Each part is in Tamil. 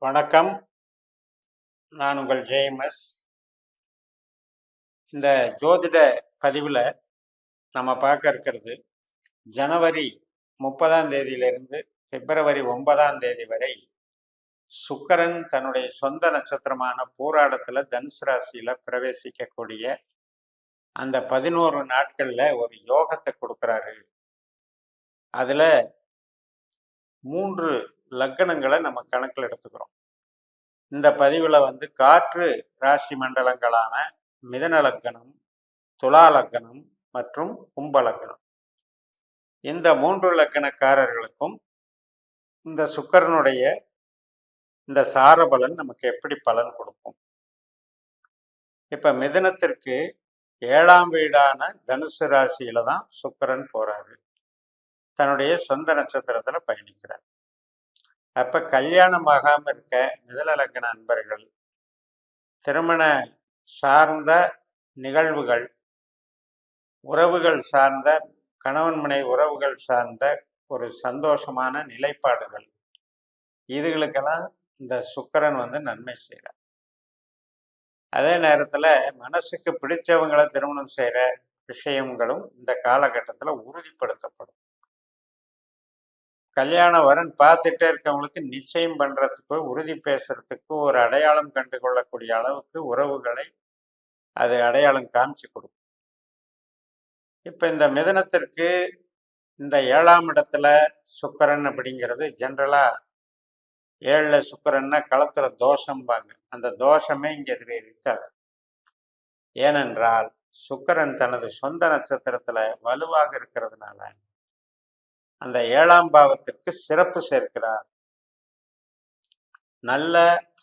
வணக்கம். நான் உங்கள் ஜேஎம்எஸ். இந்த ஜோதிட பதிவில் நம்ம பார்க்க இருக்கிறது ஜனவரி 30ஆம் தேதியிலிருந்து பிப்ரவரி 9ஆம் தேதி வரை சுக்கிரன் தன்னுடைய சொந்த நட்சத்திரமான பூராடத்தில் தனுசு ராசியில் பிரவேசிக்கக்கூடிய அந்த 11 நாட்களில் ஒரு யோகத்தை கொடுக்குறாரு. அதில் 3 லக்னங்களை நம்ம கணக்கில் எடுத்துக்கிறோம். இந்த பதிவில் காற்று ராசி மண்டலங்களான மிதன லக்னம், துலா லக்னம் மற்றும் கும்ப லக்னம், இந்த 3 லக்னக்காரர்களுக்கும் இந்த சுக்கிரனுடைய இந்த சாரபலன் நமக்கு எப்படி பலன் கொடுக்கும். இப்ப மிதனத்திற்கு 7ஆம் வீடான தனுசு ராசியில தான் சுக்கிரன் போறாரு. தன்னுடைய சொந்த நட்சத்திரத்துல பயணிக்கிறார். அப்ப கல்யாணம் ஆகாம இருக்க மிதன லக்ன அன்பர்கள் திருமண சார்ந்த நிகழ்வுகள், உறவுகள் சார்ந்த கணவன் மனை உறவுகள் சார்ந்த ஒரு சந்தோஷமான நிலைப்பாடுகள், இதுகளுக்கெல்லாம் இந்த சுக்கிரன் நன்மை செய்கிறார். அதே நேரத்தில் மனசுக்கு பிடிச்சவங்களை திருமணம் செய்கிற விஷயங்களும் இந்த காலகட்டத்தில் உறுதிப்படுத்தப்படும். கல்யாண வரன் பார்த்துட்டே இருக்கவங்களுக்கு நிச்சயம் பண்ணுறதுக்கு, உறுதி பேசுறதுக்கு, ஒரு அடையாளம் கண்டு கொள்ளக்கூடிய அளவுக்கு உறவுகளை அது அடையாளம் காமிச்சு கொடுக்கும். இப்போ இந்த மிதனத்திற்கு இந்த 7ஆம் இடத்துல சுக்கிரன் அப்படிங்கிறது ஜென்ரலாக 7ல் சுக்கிரன்னா களத்துல தோஷம்பாங்க. அந்த தோஷமே இங்கே எதிரே இருக்காது. ஏனென்றால் சுக்கிரன் தனது சொந்த நட்சத்திரத்துல வலுவாக இருக்கிறதுனால அந்த 7ஆம் பாவத்திற்கு சிறப்பு சேர்க்கிறார். நல்ல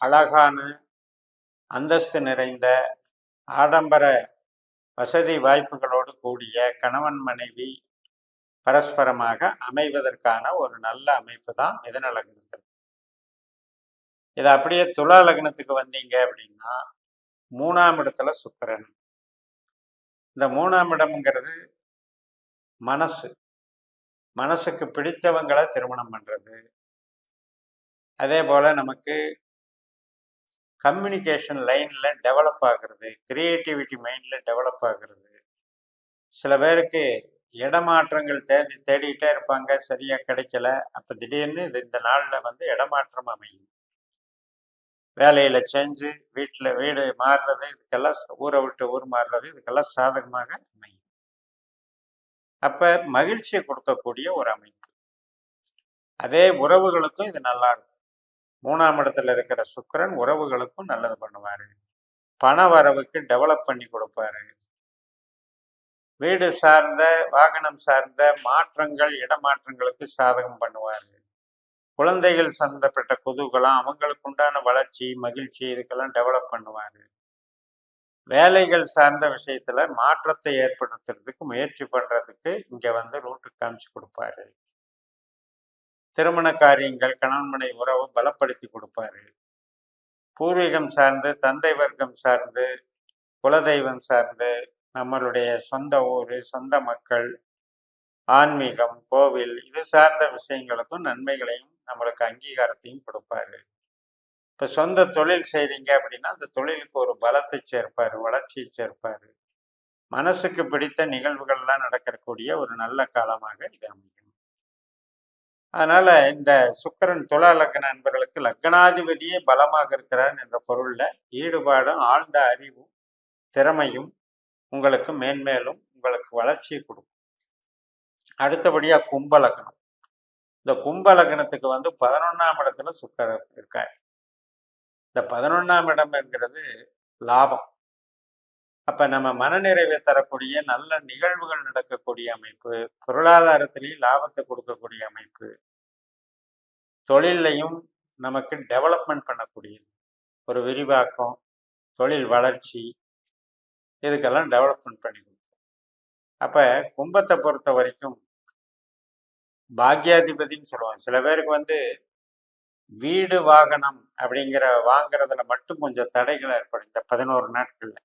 அழகான அந்தஸ்து நிறைந்த ஆடம்பர வசதி வாய்ப்புகளோடு கூடிய கணவன் மனைவி பரஸ்பரமாக அமைவதற்கான ஒரு நல்ல அமைப்பு தான் மிதன லக்னத்தில். இது அப்படியே துலா லக்னத்துக்கு வந்தீங்க அப்படின்னா 3ஆம் இடத்துல சுக்கிரன். இந்த 3ஆம் இடம்ங்கிறது மனசுக்கு பிடித்தவங்களை திருமணம் பண்றது. அதே போல நமக்கு கம்யூனிகேஷன் லைன்ல டெவலப் ஆகுறது, கிரியேட்டிவிட்டி மைண்ட்ல டெவலப் ஆகுறது. சில பேருக்கு இடமாற்றங்கள் தேடிட்டே இருப்பாங்க, சரியா கிடைக்கல. அப்ப திடீர்னு இந்த நாள்ல இடமாற்றம் அமையும். வேலையில சேஞ்சு, வீடு மாறுறது, இதுக்கெல்லாம் ஊரை விட்டு ஊர் மாறுறது, இதுக்கெல்லாம் சாதகமாக அமையும். அப்ப மகிழ்ச்சியை கொடுக்கக்கூடிய ஒரு அமைப்பு. அதே உறவுகளுக்கும் இது நல்லா இருக்கும். 3ஆம் இடத்துல இருக்கிற சுக்கிரன் உறவுகளுக்கும் நல்லது பண்ணுவாரு. பண வரவுக்கு டெவலப் பண்ணி கொடுப்பாரு. வீடு சார்ந்த, வாகனம் சார்ந்த மாற்றங்கள், இடமாற்றங்களுக்கு சாதகம் பண்ணுவாரு. குழந்தைகள் சம்பந்தப்பட்ட குதூகலம், அவங்களுக்கு உண்டான வளர்ச்சி, மகிழ்ச்சி, இதுக்கெல்லாம் டெவலப் பண்ணுவாரு. வேலைகள் சார்ந்த விஷயத்துல மாற்றத்தை ஏற்படுத்துறதுக்கு முயற்சி பண்றதுக்கு இங்க ரூட்டு காமிச்சு கொடுப்பாரு. திருமண காரியங்கள், கணவன் மனை உறவு பலப்படுத்தி கொடுப்பாரு. பூர்வீகம் சார்ந்து, தந்தை வர்க்கம் சார்ந்து, குலதெய்வம் சார்ந்து, நம்மளுடைய சொந்த ஊர், சொந்த மக்கள், ஆன்மீகம், கோவில், இது சார்ந்த விஷயங்களுக்கும் நன்மைகளையும் நம்மளுக்கு அங்கீகாரத்தையும் கொடுப்பாரு. இப்போ சொந்த தொழில் செய்கிறீங்க அப்படின்னா அந்த தொழிலுக்கு ஒரு பலத்தை சேர்ப்பார், வளர்ச்சியை சேர்ப்பார். மனசுக்கு பிடித்த நிகழ்வுகள்லாம் நடக்கக்கூடிய ஒரு நல்ல காலமாக இது அமையும். அதனால இந்த சுக்கிரன் துலா லக்ன நண்பர்களுக்கு லக்னாதிபதியே பலமாக இருக்கிறார் என்ற பொருள்ல ஈடுபாடும் ஆழ்ந்த அறிவும் திறமையும் உங்களுக்கு மேன்மேலும் உங்களுக்கு வளர்ச்சியை கொடுக்கும். அடுத்தபடியா கும்ப லக்னம். இந்த கும்ப லக்னத்துக்கு 11ஆம் இடத்துல சுக்கிரன் இருக்கார். இந்த 11ஆம் இடம் என்கிறது லாபம். அப்ப நம்ம மனநிறைவை தரக்கூடிய நல்ல நிகழ்வுகள் நடக்கக்கூடிய அமைப்பு, பொருளாதாரத்திலையும் லாபத்தை கொடுக்கக்கூடிய அமைப்பு, தொழிலையும் நமக்கு டெவலப்மெண்ட் பண்ணக்கூடியது, ஒரு விரிவாக்கம், தொழில் வளர்ச்சி, இதுக்கெல்லாம் டெவலப்மெண்ட் பண்ணி கொடுக்கும். அப்ப கும்பத்தை பொறுத்த வரைக்கும் பாக்யாதிபதினு சொல்லுவாங்க. சில பேருக்கு வீடு வாகனம் அப்படிங்கிற வாங்குறதுல மட்டும் கொஞ்சம் தடைகள் ஏற்படும் இந்த 11 நாட்கள்ல.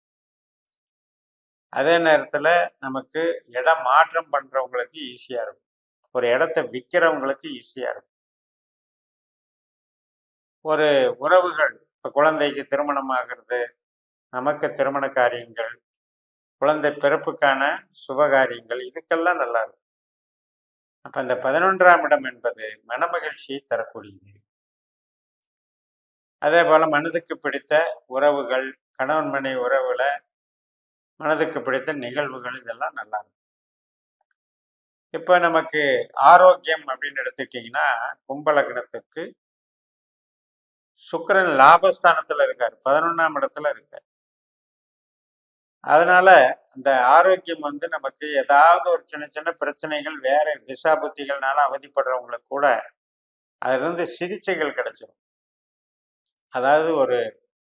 அதே நேரத்துல நமக்கு இடம் மாற்றம் பண்றவங்களுக்கு ஈஸியா இருக்கும். ஒரு இடத்த விற்கிறவங்களுக்கு ஈஸியா இருக்கும். ஒரு உறவுகள், இப்போ குழந்தைக்கு திருமணம் ஆகிறது, நமக்கு திருமண காரியங்கள், குழந்தை பிறப்புக்கான சுபகாரியங்கள், இதுக்கெல்லாம் நல்லா இருக்கும். அப்ப இந்த 11ஆம் இடம் என்பது மனமகிழ்ச்சியை தரக்கூடியது. அதே போல மனதுக்கு பிடித்த உறவுகள், கணவன் மனைவி உறவுல மனதுக்கு பிடித்த நிகழ்வுகள், இதெல்லாம் நல்லா இருக்கும். இப்ப நமக்கு ஆரோக்கியம் அப்படின்னு எடுத்துக்கிட்டீங்கன்னா, கும்ப லக்னத்துக்கு சுக்கிரன் லாபஸ்தானத்துல இருக்காரு, 11ஆம் இடத்துல இருக்காரு. அதனால அந்த ஆரோக்கியம் வந்து நமக்கு ஏதாவது ஒரு சின்ன சின்ன பிரச்சனைகள், வேற திசா புத்திகள்னால அவதிப்படுறவங்களுக்கு கூட அதிலிருந்து சிகிச்சைகள் கிடைச்சிடும். அதாவது ஒரு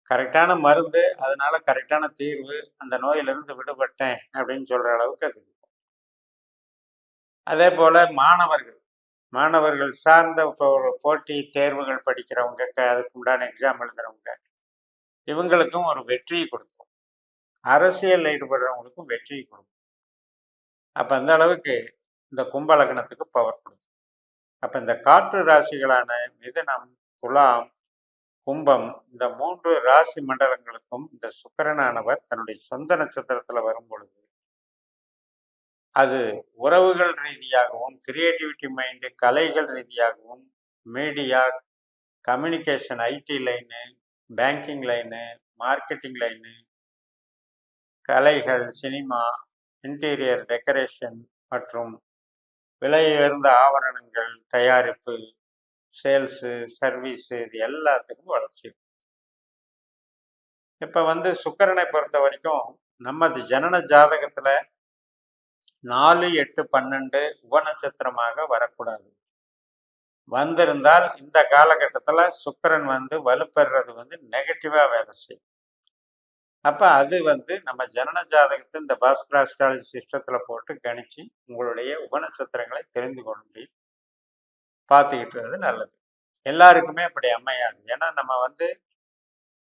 கரெக்டான மருந்து, அதனால கரெக்டான தீர்வு, அந்த நோயிலிருந்து விடுபட்டேன் அப்படின்னு சொல்ற அளவுக்கு அது இருக்கும். அதே போல மாணவர்கள் சார்ந்த இப்போ ஒரு போட்டி தேர்வுகள் படிக்கிறவங்க, அதுக்கு உண்டான எக்ஸாம் எழுதுறவங்க, இவங்களுக்கும் ஒரு வெற்றியை கொடுக்கும். அரசியல் ஈடுபடுறவங்களுக்கும் வெற்றியை கொடுக்கும். அப்ப அந்த அளவுக்கு இந்த கும்ப லக்னத்துக்கு பவர் கொடுக்கும். அப்ப இந்த காற்று ராசிகளான மிதுனம், துலாம், கும்பம், இந்த 3 ராசி மண்டலங்களுக்கும் இந்த சுக்கிரனானவர் தன்னுடைய சொந்த நட்சத்திரத்துல வரும் பொழுது, அது உறவுகள் ரீதியாகவும், கிரியேட்டிவிட்டி மைண்டு, கலைகள் ரீதியாகவும், media, communication, IT line, banking line, marketing line, கலைகள், சினிமா, இன்டீரியர் டெக்கரேஷன் மற்றும் விலை உயர்ந்த ஆவரணங்கள் தயாரிப்பு, சேல்ஸு, சர்வீஸு, இது எல்லாத்துக்கும் வளர்ச்சி இருக்கும். இப்ப வந்து சுக்கிரனை பொறுத்த வரைக்கும் நமது ஜனன ஜாதகத்துல 4, 8, 12 உபநட்சத்திரமாக வரக்கூடாது. வந்திருந்தால் இந்த காலகட்டத்துல சுக்கிரன் வந்து வலுப்பெறுறது வந்து நெகட்டிவா வேலை செய்யும். அப்ப அது வந்து நம்ம ஜனன ஜாதகத்தை இந்த பாஸ்கர் அஸ்ட்ராலஜி சிஸ்டத்துல போட்டு கணிச்சு உங்களுடைய உபநட்சத்திரங்களை தெரிந்து கொண்டு பார்த்துக்கிட்டுறது நல்லது. எல்லாருக்குமே அப்படி அமையாது. ஏன்னா நம்ம வந்து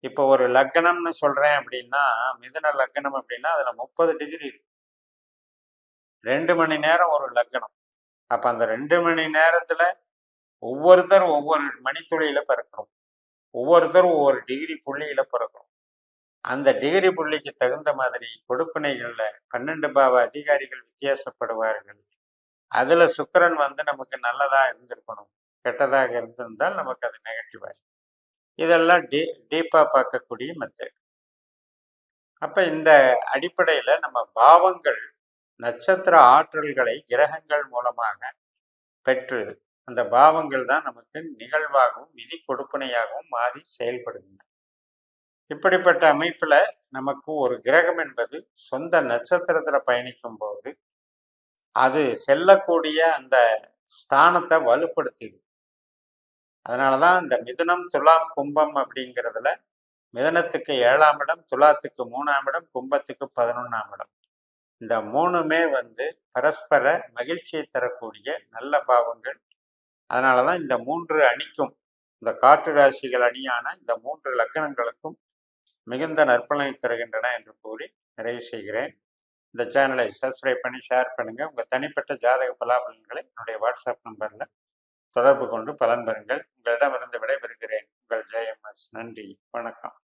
இப்போ ஒரு லக்னம்னு சொல்றேன் அப்படின்னா, மிதுன லக்னம் அப்படின்னா அதுல 30 டிகிரி இருக்கு. 2 மணி நேரம் ஒரு லக்னம். அப்ப அந்த 2 மணி நேரத்துல ஒவ்வொருத்தரும் ஒவ்வொரு மணித்துளியில பிறக்கிறோம். ஒவ்வொருத்தரும் ஒவ்வொரு டிகிரி புள்ளியில பிறக்கிறோம். அந்த டிகிரி புள்ளிக்கு தகுந்த மாதிரி கொடுப்பினைகள்ல 12 பாவ அதிகாரிகள் வித்தியாசப்படுவார்கள். அதுல சுக்கிரன் வந்து நமக்கு நல்லதா இருந்திருக்கணும், கெட்டதாக இருந்திருந்தால் நமக்கு அது நெகட்டிவ் ஆகும். இதெல்லாம் டீப்பா பார்க்கக்கூடிய மெத்தட். அப்ப இந்த அடிப்படையில நம்ம பாவங்கள் நட்சத்திர ஆற்றல்களை கிரகங்கள் மூலமாக பெற்று, அந்த பாவங்கள் தான் நமக்கு நிகழ்வாகவும் விதி கொடுப்பனையாகவும் மாறி செயல்படுகின்றன. இப்படிப்பட்ட அமைப்புல நமக்கு ஒரு கிரகம் என்பது சொந்த நட்சத்திரத்துல பயணிக்கும் போது அது செல்லக்கூடிய அந்த ஸ்தானத்தை வலுப்படுத்திடும். அதனாலதான் இந்த மிதுனம், துலாம், கும்பம் அப்படிங்கிறதுல மிதனத்துக்கு 7ஆம் இடம், துலாத்துக்கு 3ஆம் இடம், கும்பத்துக்கு 11ஆம் இடம். இந்த 3மே வந்து பரஸ்பர மகிழ்ச்சியை தரக்கூடிய நல்ல பாவங்கள். அதனாலதான் இந்த 3 அணிக்கும், இந்த காற்று ராசிகள் அணியான இந்த 3 லக்கணங்களுக்கும் மிகுந்த நற்பலனை தருகின்றன என்று கூறி நிறைவு செய்கிறேன். இந்த சேனலை சப்ஸ்கிரைப் பண்ணி ஷேர் பண்ணுங்க. உங்க தனிப்பட்ட ஜாதக பலாபலன்களை என்னுடைய வாட்ஸ்அப் நம்பர்ல தொடர்பு கொண்டு பலன் பெறுங்கள். உங்களிடமிருந்து விடைபெறுகிறேன். உங்கள் ஜெயம்எஸ். நன்றி, வணக்கம்.